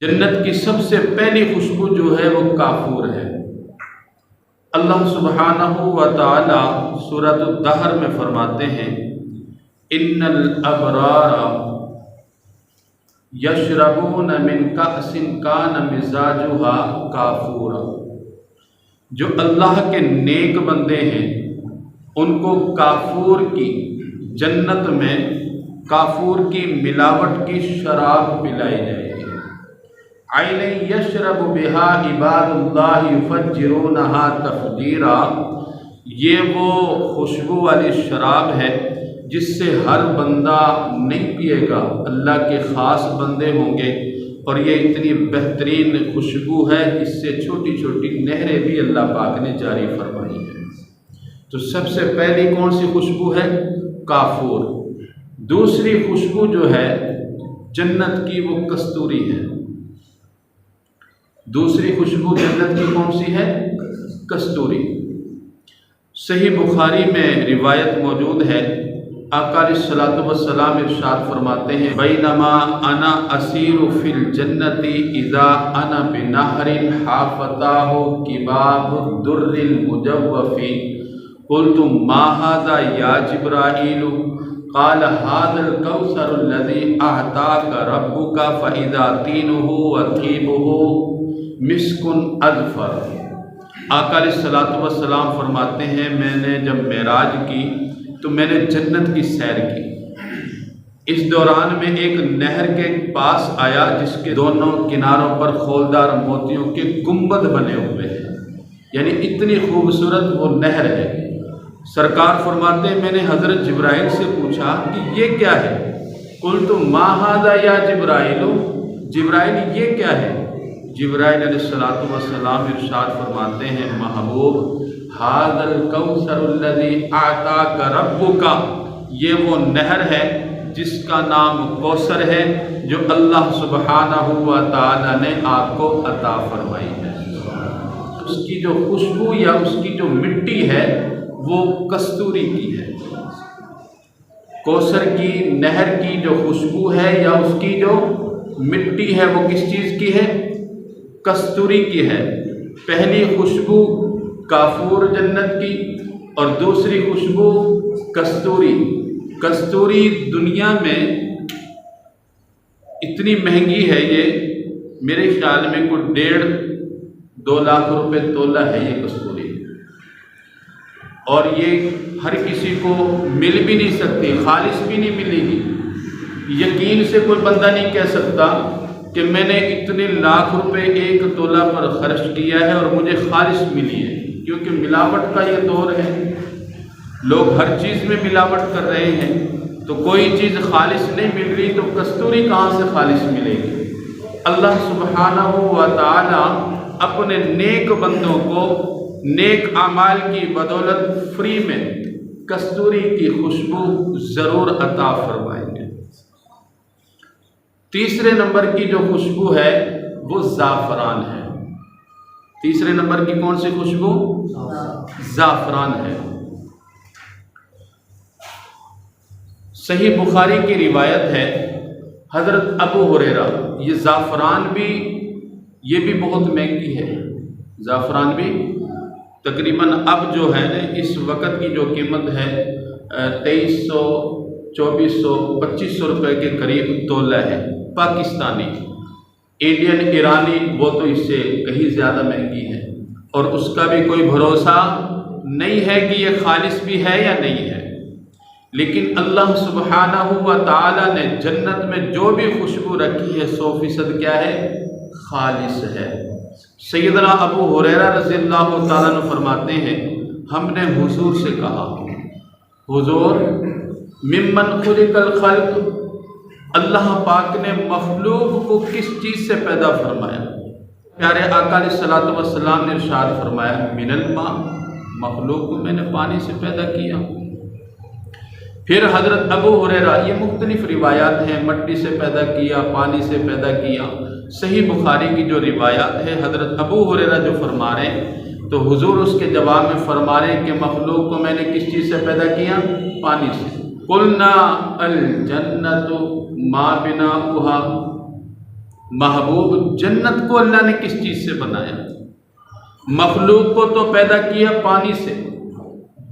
جنت کی سب سے پہلی خوشبو جو ہے وہ کافور ہے۔ اللہ سبحانہ و تعالی سورۃ الدہر میں فرماتے ہیں ان الابرار یشربون من کأس کان مزاجها کافورا، جو اللہ کے نیک بندے ہیں ان کو کافور کی جنت میں کافور کی ملاوٹ کی شراب پلائی جائے گی۔ عین یشرب بها عباد اللہ یفجرونها تفجیرا، یہ وہ خوشبو والی شراب ہے جس سے ہر بندہ نہیں پیے گا، اللہ کے خاص بندے ہوں گے، اور یہ اتنی بہترین خوشبو ہے اس سے چھوٹی چھوٹی نہریں بھی اللہ پاک نے جاری فرمائی ہیں۔ تو سب سے پہلی کون سی خوشبو ہے؟ کافور۔ دوسری خوشبو جو ہے جنت کی وہ کستوری ہے۔ دوسری خوشبو جنت کی کون سی ہے؟ کستوری۔ صحیح بخاری میں روایت موجود ہے، آقا علیہ الصلوۃ والسلام ارشاد فرماتے ہیں بینما انا اسیر فی الجنت اذا انا بنہر حافتاہ کباب الدر المجوف قلت ما ھذا یا جبرائیل قال ھذا الکوثر الذی اعطاک ربک فاذا طینہ وطیبہ مسک اظفر۔ آقا علیہ الصلوۃ والسلام فرماتے ہیں میں نے جب معراج کی تو میں نے جنت کی سیر کی، اس دوران میں ایک نہر کے پاس آیا جس کے دونوں کناروں پر خولدار موتیوں کے گنبد بنے ہوئے ہیں، یعنی اتنی خوبصورت وہ نہر ہے۔ سرکار فرماتے ہیں میں نے حضرت جبرائیل سے پوچھا کہ یہ کیا ہے؟ قلت ما ھذا یا جبرائیل، جبرائیل یہ کیا ہے؟ جبرائیل علیہ الصلوۃ والسلام ارشاد فرماتے ہیں محبوب ھذا الکوثر الذی اعطاک ربک، یہ وہ نہر ہے جس کا نام کوثر ہے جو اللہ سبحانہ و تعالی نے آپ کو عطا فرمائی ہے۔ اس کی جو خوشبو یا اس کی جو مٹی ہے وہ کستوری کی ہے۔ کوثر کی نہر کی جو خوشبو ہے یا اس کی جو مٹی ہے وہ کس چیز کی ہے؟ کستوری کی ہے۔ پہلی خوشبو کافور جنت کی اور دوسری خوشبو کستوری۔ کستوری دنیا میں اتنی مہنگی ہے، یہ میرے خیال میں کوئی 1.5-2 لاکھ روپے تولہ ہے یہ کستوری، اور یہ ہر کسی کو مل بھی نہیں سکتی، خالص بھی نہیں ملے گی۔ یقین سے کوئی بندہ نہیں کہہ سکتا کہ میں نے اتنے لاکھ روپے ایک تولہ پر خرچ کیا ہے اور مجھے خالص ملی ہے، کیونکہ ملاوٹ کا یہ دور ہے، لوگ ہر چیز میں ملاوٹ کر رہے ہیں، تو کوئی چیز خالص نہیں مل رہی تو کستوری کہاں سے خالص ملے گی؟ اللہ سبحانہ و تعالی اپنے نیک بندوں کو نیک اعمال کی بدولت فری میں کستوری کی خوشبو ضرور عطا فرمائیں گے۔ تیسرے نمبر کی جو خوشبو ہے وہ زعفران ہے۔ تیسرے نمبر کی کون سی خوشبو؟ زعفران ہے۔ صحیح بخاری کی روایت ہے حضرت ابو ہریرہ، یہ زعفران بھی یہ بھی بہت مہنگی ہے، زعفران بھی تقریباً اب جو ہے نا اس وقت کی جو قیمت ہے 2300 2400 2500 روپے کے قریب تولہ ہے پاکستانی۔ انڈین ایرانی وہ تو اس سے کہیں زیادہ مہنگی ہے، اور اس کا بھی کوئی بھروسہ نہیں ہے کہ یہ خالص بھی ہے یا نہیں ہے۔ لیکن اللہ سبحانہ و تعالی نے جنت میں جو بھی خوشبو رکھی ہے 100% کیا ہے؟ خالص ہے۔ سیدنا ابو ہریرہ رضی اللہ تعالیٰ عنہ فرماتے ہیں ہم نے حضور سے کہا حضور ممن خلق الخلق، اللہ پاک نے مخلوق کو کس چیز سے پیدا فرمایا؟ پیارے آقا علیہ الصلوۃ والسلام نے ارشاد فرمایا من الماء، مخلوق کو میں نے پانی سے پیدا کیا۔ پھر حضرت ابو ہریرہ، یہ مختلف روایات ہیں، مٹی سے پیدا کیا، پانی سے پیدا کیا۔ صحیح بخاری کی جو روایات ہے حضرت ابو ہریرہ جو فرما رہے ہیں تو حضور اس کے جواب میں فرما رہے ہیں کہ مخلوق کو میں نے کس چیز سے پیدا کیا؟ پانی سے۔ قلنا الجنت ما بناؤها، محبوب جنت کو اللہ نے کس چیز سے بنایا؟ مخلوق کو تو پیدا کیا پانی سے،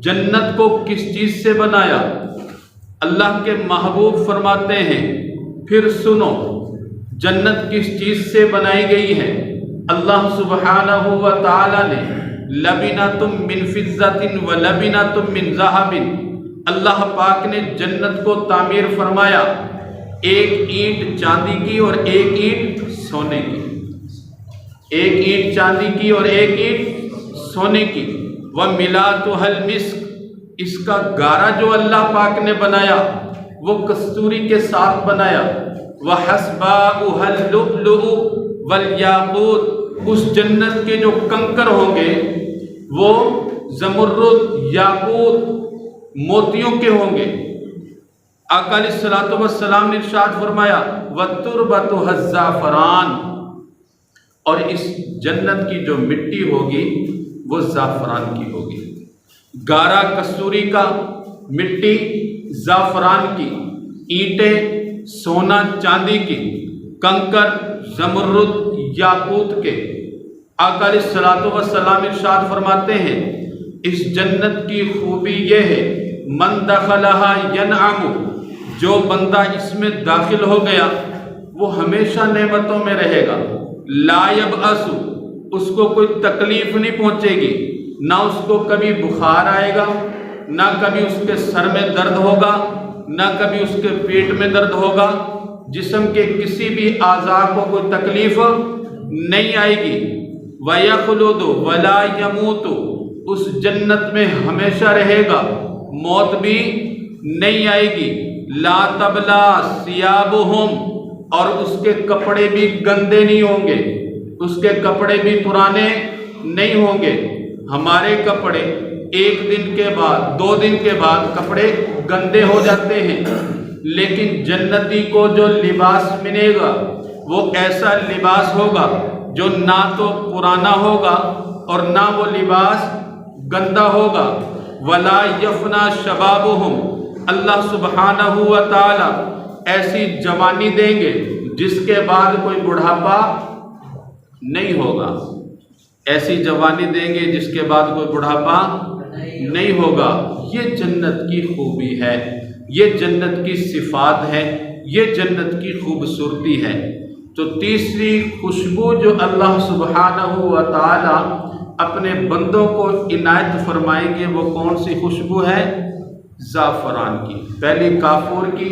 جنت کو کس چیز سے بنایا؟ اللہ کے محبوب فرماتے ہیں پھر سنو جنت کس چیز سے بنائی گئی ہے۔ اللہ سبحانہ و تعالی نے لبنۃ من فضۃ و لبنۃ من ذہب، اللہ پاک نے جنت کو تعمیر فرمایا، ایک اینٹ چاندی کی اور ایک اینٹ سونے کی، ایک اینٹ چاندی کی اور ایک اینٹ سونے کی۔ وَمِلَاتُهَا الْمِسْكُ، اس کا گارا جو اللہ پاک نے بنایا وہ کستوری کے ساتھ بنایا۔ وَحَسْبَاؤُهَا اللُّؤْلُؤُ وَالْيَاقُوتُ، اس جنت کے جو کنکر ہوں گے وہ زمرد، یاقوت، موتیوں کے ہوں گے۔ آقا علیہ الصلوۃ والسلام نے ارشاد فرمایا وَتُرْبَتُهَا الزَّعْفَرَانُ، اور اس جنت کی جو مٹی ہوگی وہ زعفران کی ہوگی۔ گارا کستوری کا، مٹی زعفران کی، اینٹیں سونا چاندی کی، کنکر زمرد یاقوت کے۔ آقا علیہ الصلوۃ والسلام ارشاد فرماتے ہیں اس جنت کی خوبی یہ ہے من دخلها ینعم، جو بندہ اس میں داخل ہو گیا وہ ہمیشہ نعمتوں میں رہے گا۔ لا یبأس، اس کو کوئی تکلیف نہیں پہنچے گی، نہ اس کو کبھی بخار آئے گا، نہ کبھی اس کے سر میں درد ہوگا، نہ کبھی اس کے پیٹ میں درد ہوگا، جسم کے کسی بھی اعضاء کو کوئی تکلیف نہیں آئے گی۔ وَيَخْلُدُ وَلَا يَمُوتُ، اس جنت میں ہمیشہ رہے گا، موت بھی نہیں آئے گی۔ لا تبلا ثيابهم، اور اس کے کپڑے بھی گندے نہیں ہوں گے، اس کے کپڑے بھی پرانے نہیں ہوں گے۔ ہمارے کپڑے ایک دن کے بعد، 2 دن کے بعد کپڑے گندے ہو جاتے ہیں، لیکن جنتی کو جو لباس ملے گا وہ ایسا لباس ہوگا جو نہ تو پرانا ہوگا اور نہ وہ لباس گندا ہوگا۔ ولا یفنا شبابهم، اللہ سبحانہ و تعالی ایسی جوانی دیں گے جس کے بعد کوئی بڑھاپا نہیں ہوگا، ایسی جوانی دیں گے جس کے بعد کوئی بڑھاپا نہیں ہوگا۔ یہ جنت کی خوبی ہے، یہ جنت کی صفات ہے، یہ جنت کی خوبصورتی ہے۔ تو تیسری خوشبو جو اللہ سبحانہ و تعالی اپنے بندوں کو عنایت فرمائیں گے وہ کون سی خوشبو ہے؟ زعفران کی، پہلی کافور کی،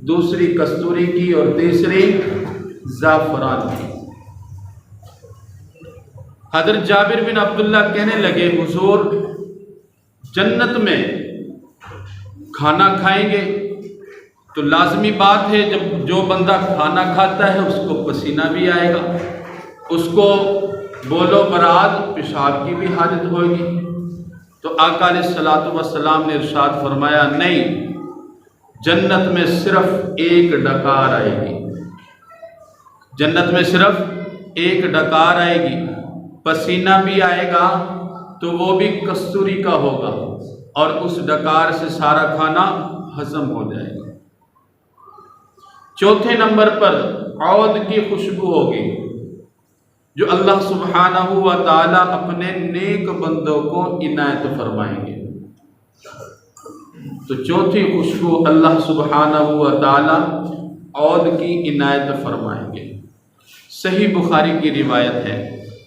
دوسری کستوری کی اور تیسری زعفران کی۔ حضرت جابر بن عبداللہ کہنے لگے حضور جنت میں کھانا کھائیں گے تو لازمی بات ہے جب جو بندہ کھانا کھاتا ہے اس کو پسینہ بھی آئے گا، اس کو بول و براد پیشاب کی بھی حاجت ہوگی۔ تو آقا علیہ الصلوۃ والسلام نے ارشاد فرمایا نہیں، جنت میں صرف ایک ڈکار آئے گی، جنت میں صرف ایک ڈکار آئے گی، پسینہ بھی آئے گا تو وہ بھی کستوری کا ہوگا اور اس ڈکار سے سارا کھانا ہضم ہو جائے گا۔ چوتھے نمبر پر عود کی خوشبو ہوگی جو اللہ سبحانہ و تعالی اپنے نیک بندوں کو عنایت فرمائیں گے۔ تو چوتھی خوشبو اللہ سبحانہ و تعالی عود کی عنایت فرمائیں گے۔ صحیح بخاری کی روایت ہے،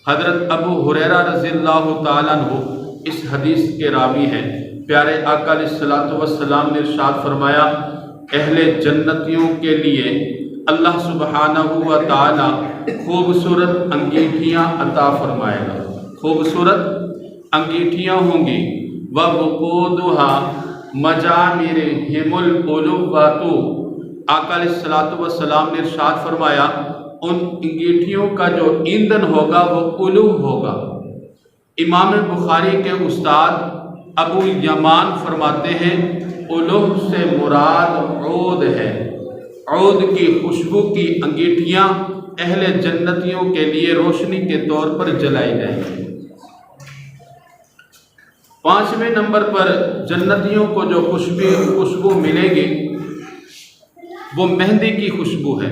حضرت ابو ہریرہ رضی اللہ تعالیٰ عنہ اس حدیث کے راوی ہیں۔ پیارے آقا علیہ الصلوۃ والسلام نے ارشاد فرمایا اہل جنتیوں کے لیے اللہ سبحانہ و تعالی خوبصورت انگیٹھیاں عطا فرمائے گا، خوبصورت انگیٹھیاں ہوں گی۔ وَوَقُودُهَا مَجَامِرِهِمُ الْأُلُوَّةُ، آقا علیہ الصلوۃ والسلام نے ارشاد فرمایا ان انگیٹھیوں کا جو ایندھن ہوگا وہ الو ہوگا۔ امام بخاری کے استاد ابو یمان فرماتے ہیں الو سے مراد عود ہے، عود کی خوشبو کی انگیٹھیاں اہل جنتیوں کے لیے روشنی کے طور پر جلائی جائیں گی۔ 5ویں نمبر پر جنتیوں کو جو خوشبو ملے گی وہ مہندی کی خوشبو ہے۔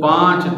5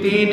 3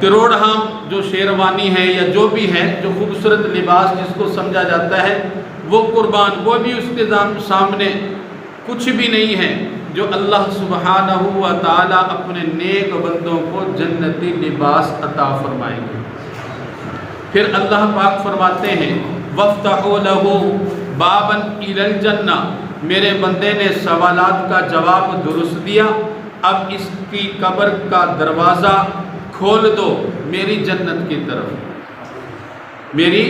کروڑہا جو شیروانی ہے یا جو بھی ہے، جو خوبصورت لباس جس کو سمجھا جاتا ہے، وہ قربان، وہ بھی اس کے سامنے کچھ بھی نہیں ہے، جو اللہ سبحانہ و تعالی اپنے نیک بندوں کو جنتی لباس عطا فرمائیں گے۔ پھر اللہ پاک فرماتے ہیں وَافْتَحُوا لَهُ بَابًا إِلَى الْجَنَّةِ، میرے بندے نے سوالات کا جواب درست دیا، اب اس کی قبر کا دروازہ کھول دو میری جنت کی طرف، میری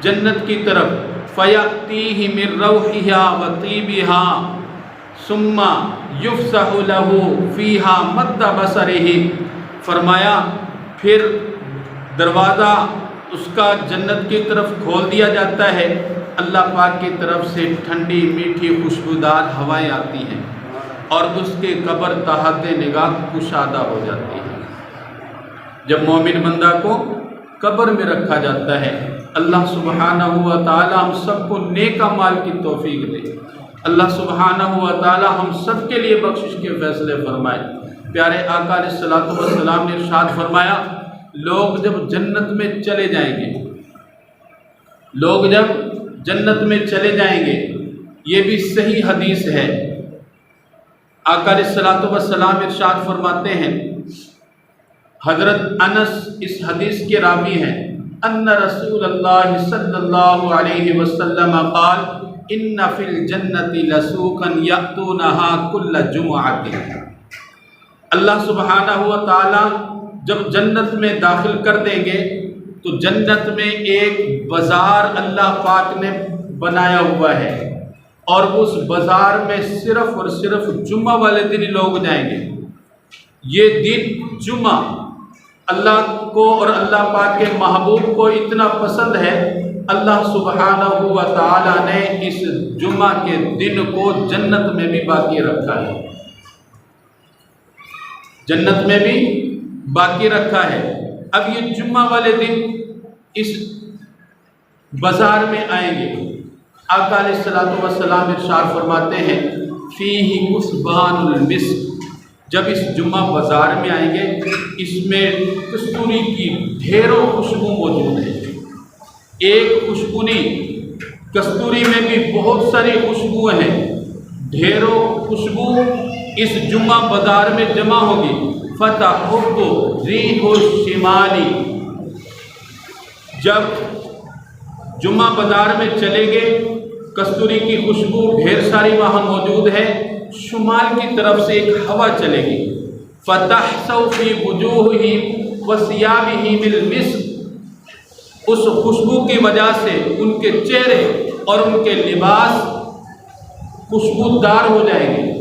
جنت کی طرف۔ فَيَأْتِيهِ مِن رَوْحِهَا وَطِيبِهَا ثُمَّ يُفْسَحُ لَهُ فِيهَا مَدَّ بَصَرِهِ، فرمایا پھر دروازہ اس کا جنت کی طرف کھول دیا جاتا ہے، اللہ پاک کی طرف سے ٹھنڈی میٹھی خوشبودار ہوائیں آتی ہیں اور اس کی قبر تحت نگاہ کشادہ ہو جاتی ہے۔ جب مومن بندہ کو قبر میں رکھا جاتا ہے، اللہ سبحانہ و تعالی ہم سب کو نیک اعمال کی توفیق دے، اللہ سبحانہ و تعالی ہم سب کے لیے بخشش کے فیصلے فرمائے۔ پیارے آقا علیہ الصلوۃ والسلام نے ارشاد فرمایا، لوگ جب جنت میں چلے جائیں گے، لوگ جب جنت میں چلے جائیں گے، یہ بھی صحیح حدیث ہے، آقا علیہ الصلوۃ والسلام ارشاد فرماتے ہیں، حضرت انس اس حدیث کے راوی ہیں، ان رسول اللہ صلی اللہ علیہ وسلم قال ان فی الجنت لسوقا یأتونها کل جمعۃ، اللہ سبحانہ و تعالی جب جنت میں داخل کر دیں گے تو جنت میں ایک بازار اللہ پاک نے بنایا ہوا ہے، اور اس بازار میں صرف اور صرف جمعہ والے دن لوگ جائیں گے۔ یہ دن جمعہ اللہ کو اور اللہ پاک کے محبوب کو اتنا پسند ہے، اللہ سبحانہ و تعالی نے اس جمعہ کے دن کو جنت میں بھی باقی رکھا ہے، جنت میں بھی باقی رکھا ہے۔ اب یہ جمعہ والے دن اس بازار میں آئیں گے، آقا علیہ الصلوۃ والسلام ارشاد فرماتے ہیں فیہ کثبان المسک، جب اس جمعہ بازار میں آئیں گے، اس میں کستوری کی ڈھیروں خوشبو موجود ہے، ایک خوشبو نہیں، کستوری میں بھی بہت ساری خوشبوئیں ہیں، ڈھیروں خوشبو اس جمعہ بازار میں جمع ہوگی۔ فتحب ریح الشمالی، جب جمعہ بازار میں چلے گے، کستوری کی خوشبو ڈھیر ساری وہاں موجود ہے، شمال کی طرف سے ایک ہوا چلے گی، فتحسو فی وجوہہم وثیابہم المسک، اس خوشبو کی وجہ سے ان کے چہرے اور ان کے لباس خوشبودار ہو جائیں گے۔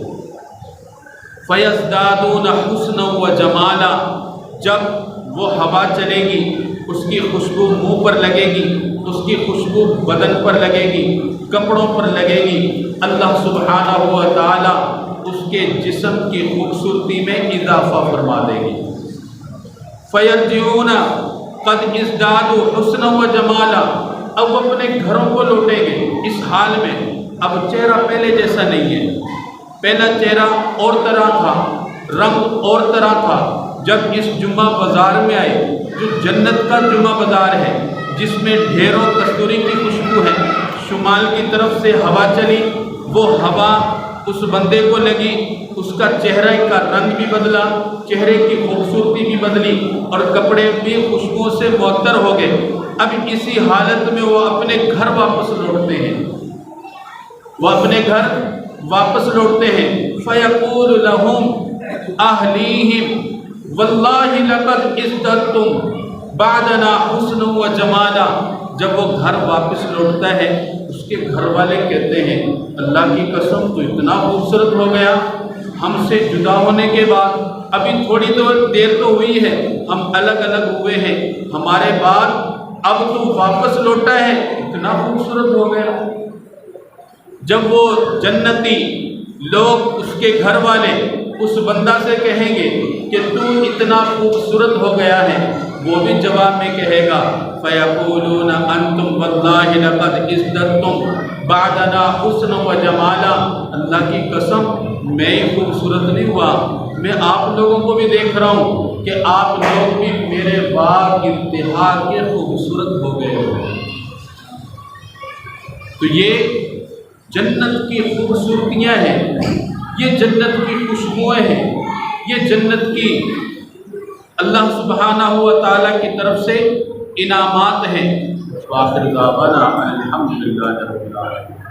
فَيَزْدَادُونَ حُسْنًا وَجَمَالًا، جب وہ ہوا چلے گی، اس کی خوشبو منہ پر لگے گی، اس کی خوشبو بدن پر لگے گی، کپڑوں پر لگے گی، اللہ سبحانہ و تعالی اس کے جسم کی خوبصورتی میں اضافہ فرما دے گی۔ فَيَرْجِعُونَ قَدْ ازْدَادُوا حُسْنًا وَجَمَالًا، اب اپنے گھروں کو لوٹیں گے اس حال میں، اب چہرہ پہلے جیسا نہیں ہے، پہلا چہرہ اور طرح تھا، رنگ اور طرح تھا، جب اس جمعہ بازار میں آئے، جو جنت کا جمعہ بازار ہے جس میں ڈھیروں کستوری کی خوشبو ہے، شمال کی طرف سے ہوا چلی، وہ ہوا اس بندے کو لگی، اس کا چہرے کا رنگ بھی بدلا، چہرے کی خوبصورتی بھی بدلی، اور کپڑے بھی خوشبو سے معطر ہو گئے۔ اب اسی حالت میں وہ اپنے گھر واپس لوٹتے ہیں، وہ اپنے گھر واپس لوٹتے ہیں۔ فَيَقُولُ لَهُمْ أَهْلِيهِمْ وَاللَّهِ لَقَدْ ازْدَدْتُمْ بَعْدَنَا حُسْنًا وَجَمَالًا، جب وہ گھر واپس لوٹتا ہے، اس کے گھر والے کہتے ہیں اللہ کی قسم تو اتنا خوبصورت ہو گیا، ہم سے جدا ہونے کے بعد ابھی تھوڑی دیر تو ہوئی ہے، ہم الگ الگ ہوئے ہیں، ہمارے بعد اب تو واپس لوٹا ہے، اتنا خوبصورت ہو گیا۔ جب وہ جنتی لوگ، اس کے گھر والے اس بندہ سے کہیں گے کہ تو اتنا خوبصورت ہو گیا ہے، وہ بھی جواب میں کہے گا فَيَقُولُونَ أَنْتُمْ وَاللَّهِ لَقَدْ ازْدَدْتُمْ بَعْدَنَا حُسْنًا وَجَمَالًا، اللہ کی قسم میں خوبصورت نہیں ہوا، میں آپ لوگوں کو بھی دیکھ رہا ہوں کہ آپ لوگ بھی میرے بعد انتہا کے خوبصورت ہو گئے ہو۔ تو یہ جنت کی خوبصورتیاں ہیں، یہ جنت کی خوشبوئیں ہیں، یہ جنت کی اللہ سبحانہ و تعالیٰ کی طرف سے انعامات ہیں۔ وآخر دعوانا الحمدللہ رب العالمین۔